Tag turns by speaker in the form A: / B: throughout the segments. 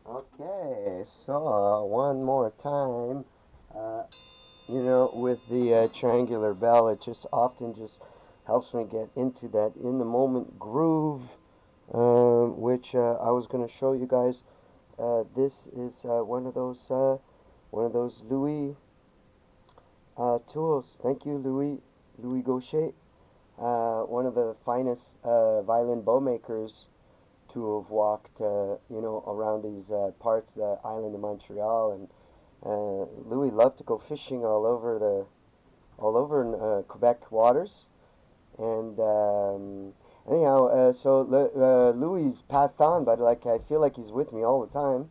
A: Okay, so one more time, uh, with the triangular bell, it just often just helps me get into that in the moment groove, which I was going to show you guys. This is one of those Louis tools. Thank you, Louis Gaucher, one of the finest violin bow makers to have walked, around these parts, the island of Montreal, and Louis loved to go fishing all over in, Quebec waters, and anyhow, so Louis passed on, but like I feel like he's with me all the time,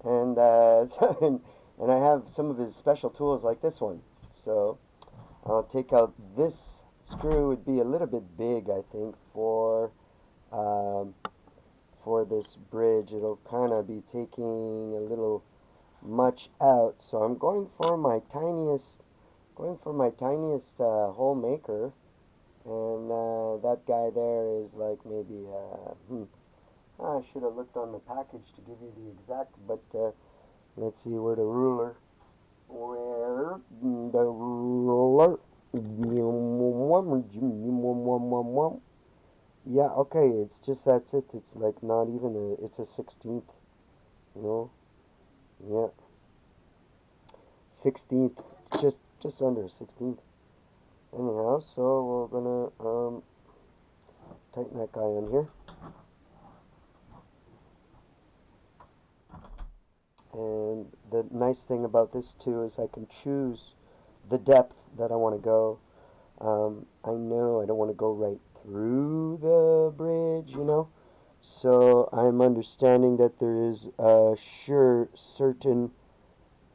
A: and and I have some of his special tools like this one. So I'll take out this screw. Would be a little bit big, I think, um, for this bridge. It'll kind of be taking a little much out, so I'm going for my tiniest hole maker, and that guy there is like maybe I should have looked on the package to give you the exact, but let's see where the ruler. Yeah, okay, it's just that's it. It's like not even it's a 16th, you know. Yeah, 16th. It's just under 16th. Anyhow, so we're gonna tighten that guy on here. And the nice thing about this too is I can choose the depth that I want to go. I know I don't want to go right through the bridge, So I'm understanding that there is a certain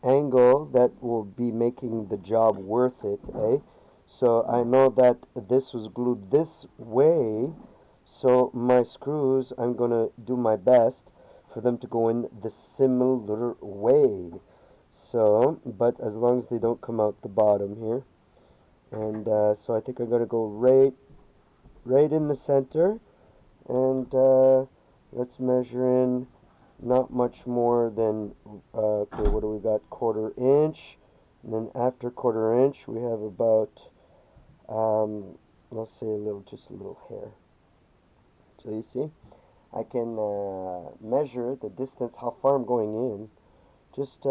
A: angle that will be making the job worth it, eh? So I know that this was glued this way, so my screws, I'm gonna do my best for them to go in the similar way. So, but as long as they don't come out the bottom here, and so I think I'm gonna go right in the center, and let's measure in not much more than okay, what do we got? Quarter inch, and then after quarter inch we have about let's say just a little hair. So you see, I can measure the distance, how far I'm going in. Just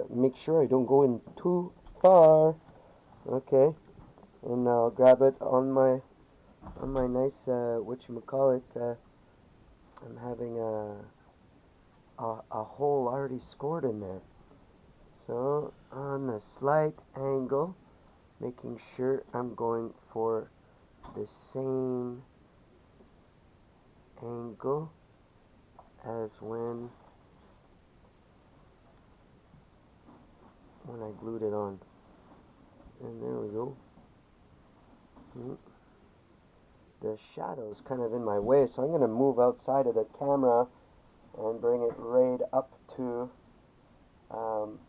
A: make sure I don't go in too far. Okay, and I'll grab it on my nice what you call it. I'm having a hole already scored in there. So on a slight angle, making sure I'm going for the same angle as when I glued it on. And there we go. The shadow's kind of in my way, so I'm going to move outside of the camera and bring it um,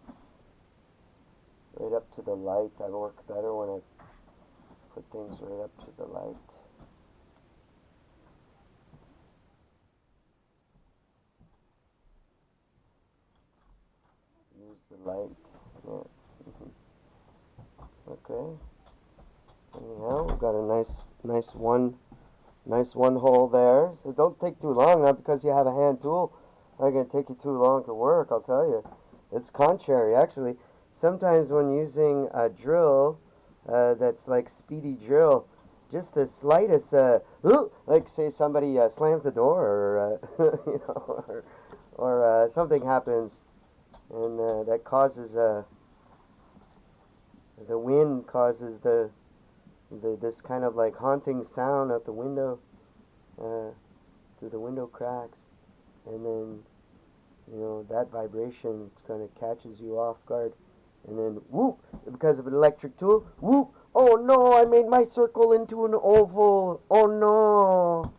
A: right up to the light. I work better when I put things right up to the light. Use the light. Yeah. Okay. Anyhow, we've got a nice one hole there. So don't take too long, not because you have a hand tool. Not gonna take you too long to work. I'll tell you. It's contrary, actually. Sometimes when using a drill, that's like speedy drill, just the slightest, like say somebody slams the door, or or something happens, and that causes the wind causes this kind of like haunting sound out the window, uh, through the window cracks, and then that vibration kind of catches you off guard, and then whoop, because of an electric tool, whoop, oh no, I made my circle into an oval, oh no,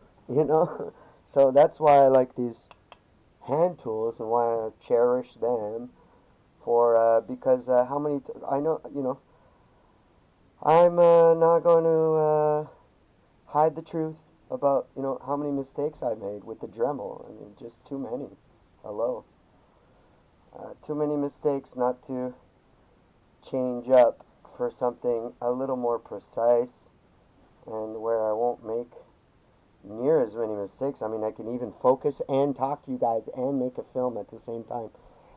A: so that's why I like these hand tools and why I cherish them, for because how many I know, I'm not going to hide the truth about how many mistakes I made with the Dremel. I mean, just too many. Hello. Too many mistakes not to change up for something a little more precise and where I won't make near as many mistakes. I mean, I can even focus and talk to you guys and make a film at the same time.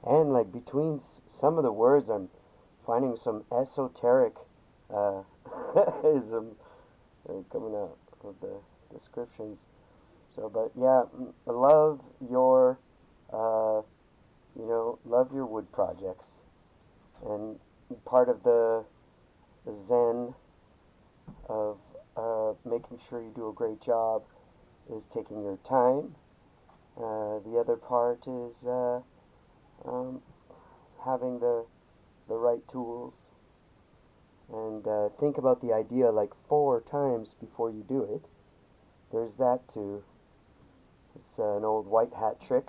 A: And like between some of the words, I'm finding some esoteric uh, ism coming out of the descriptions. So, but yeah, love your, uh, love your wood projects. And part of the zen of making sure you do a great job is taking your time. The other part is um, having the right tools. And think about the idea like 4 times before you do it. There's that too. It's an old white hat trick.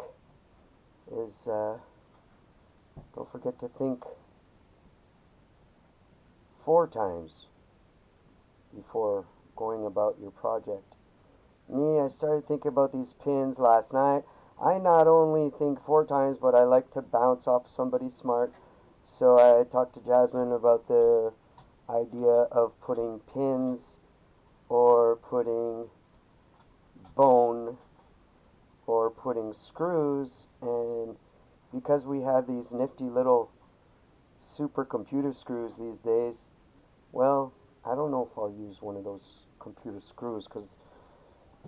A: Is don't forget to think 4 times before going about your project. Me, I started thinking about these pins last night. I not only think 4 times, but I like to bounce off somebody smart. So I talked to Jasmine about the idea of putting pins or putting bone or putting screws, and because we have these nifty little supercomputer screws these days, well, I don't know if I'll use one of those computer screws because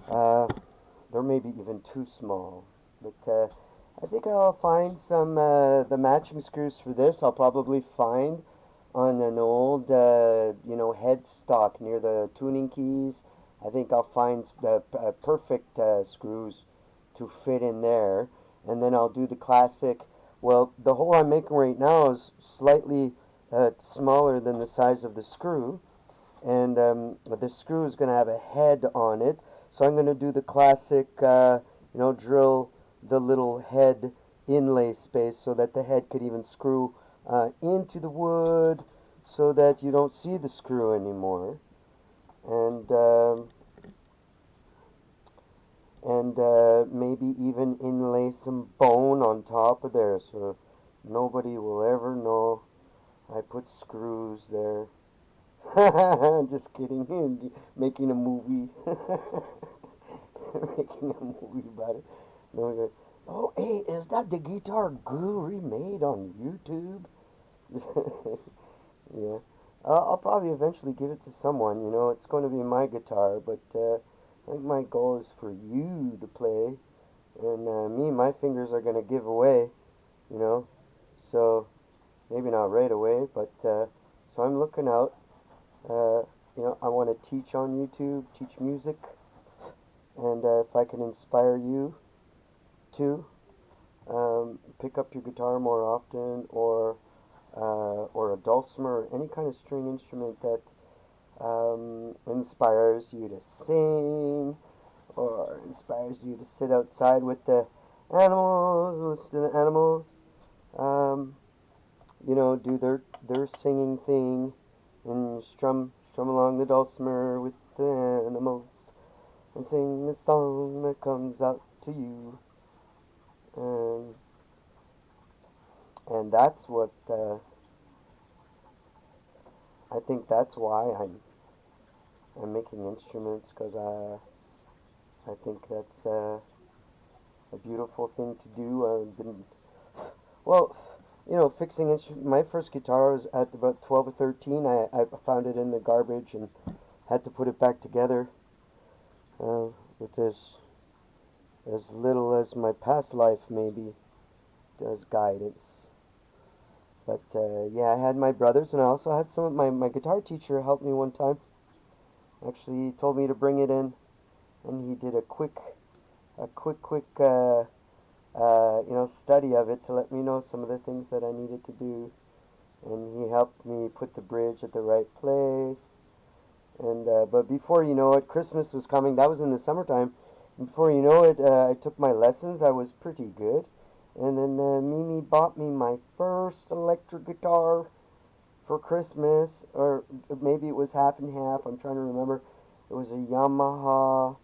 A: uh, they're maybe even too small. But I think I'll find some the matching screws for this. I'll probably find on an old headstock near the tuning keys. I think I'll find the perfect screws to fit in there, and then I'll do the classic. Well, the hole I'm making right now is slightly smaller than the size of the screw, and the screw is going to have a head on it. So I'm going to do the classic, drill the little head inlay space so that the head could even screw into the wood so that you don't see the screw anymore. And maybe even inlay some bone on top of there so nobody will ever know I put screws there. Just kidding. Making a movie. Making a movie about it. No, oh, hey, is that the guitar Guru made on YouTube? Yeah. I'll probably eventually give it to someone. It's going to be my guitar, but I think my goal is for you to play. And my fingers are going to give away, you know. So maybe not right away, but so I'm looking out. I want to teach on YouTube, teach music, and if I can inspire you to pick up your guitar more often, or a dulcimer, or any kind of string instrument that inspires you to sing, or inspires you to sit outside with the animals, listen to the animals, um, do their singing thing, and strum along the dulcimer with the animals, and sing the song that comes out to you. And that's what I think. That's why I'm making instruments, because I think that's a beautiful thing to do. I've been well, fixing instruments. My first guitar was at about 12 or 13. I found it in the garbage and had to put it back together with as little as my past life maybe does guidance. But yeah, I had my brothers, and I also had my guitar teacher help me one time. Actually, he told me to bring it in, and he did a quick study of it to let me know some of the things that I needed to do. And he helped me put the bridge at the right place. And but before you know it, Christmas was coming. That was in the summertime. And before you know it, I took my lessons. I was pretty good. And then Mimi bought me my first electric guitar for Christmas, or maybe it was half and half. I'm trying to remember. It was a Yamaha.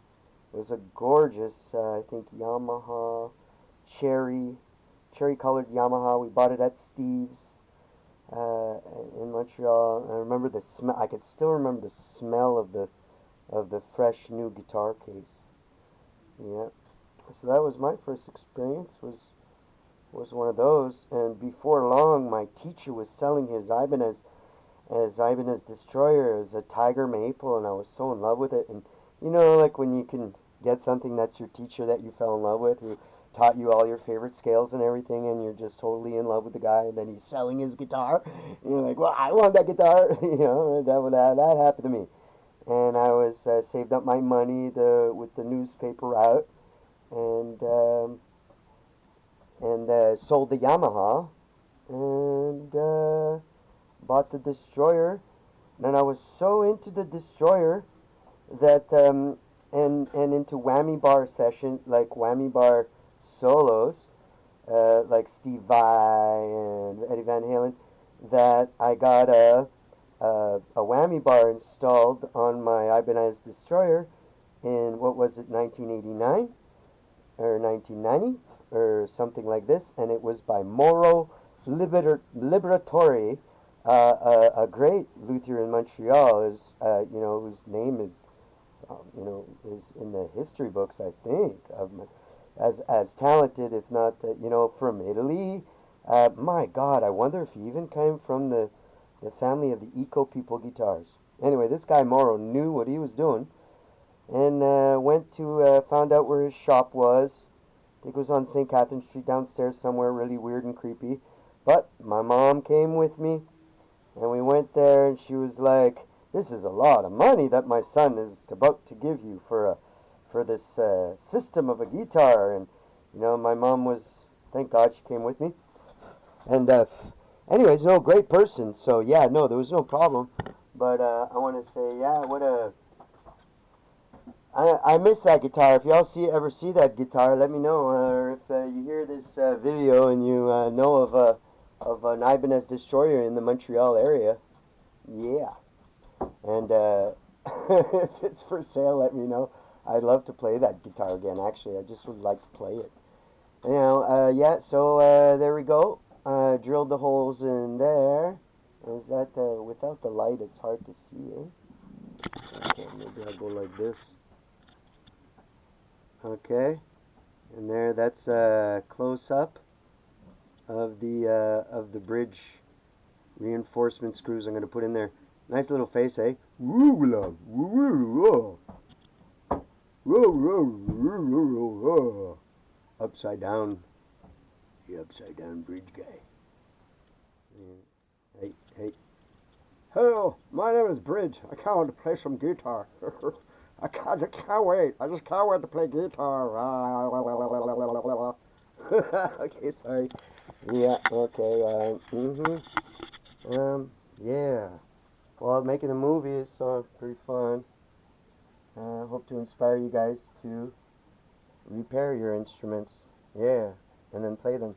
A: It was a gorgeous, I think, Yamaha cherry cherry-colored Yamaha. We bought it at Steve's in Montreal. I remember the smell. I could still remember the smell of the fresh new guitar case. Yeah. So that was my first experience. Was one of those. And before long, my teacher was selling his Ibanez Destroyer as a Tiger Maple, and I was so in love with it. And you know, like when you can get something that's your teacher that you fell in love with, who taught you all your favorite scales and everything, and you're just totally in love with the guy, and then he's selling his guitar, and you're like, well, I want that guitar. You know, that happened to me. And I was saved up my money with the newspaper route, and sold the Yamaha, and bought the Destroyer. And I was so into the Destroyer that and into whammy bar session, like whammy bar solos, like Steve Vai and Eddie Van Halen, that I got a whammy bar installed on my Ibanez Destroyer in, what was it, 1989 or 1990 or something like this, and it was by Moro Liberatore, a great luthier in Montreal, is whose name is is in the history books, I think, as talented, if not from Italy. My God, I wonder if he even came from the family of the Eco People guitars. Anyway, this guy Moro knew what he was doing, and found out where his shop was. I think it was on St. Catherine Street downstairs somewhere, really weird and creepy. But my mom came with me, and we went there, and she was like, "This is a lot of money that my son is about to give you for this system of a guitar." And my mom was, thank God she came with me. And anyways, no, great person. So yeah, no, there was no problem. But I want to say, yeah, I miss that guitar. If y'all ever see that guitar, let me know. Or if you hear this video and you know of an Ibanez Destroyer in the Montreal area, yeah. And if it's for sale, let me know. I'd love to play that guitar again. Actually, I just would like to play it. Yeah. So there we go. Drilled the holes in there. Is that without the light? It's hard to see. Okay, maybe I'll go like this. Okay, and there. That's a close up of the bridge reinforcement screws I'm going to put in there. Nice little face, eh? Woo, love. Woo, woo, woo. Woo, woo, woo, woo, woo. Upside down. The upside down bridge guy. Hey, hey. Hello, my name is Bridge. I can't wait to play some guitar. I just can't wait. I just can't wait to play guitar. Okay, sorry. Yeah, okay. Yeah. Well, making a movie is pretty fun. I hope to inspire you guys to repair your instruments. Yeah, and then play them.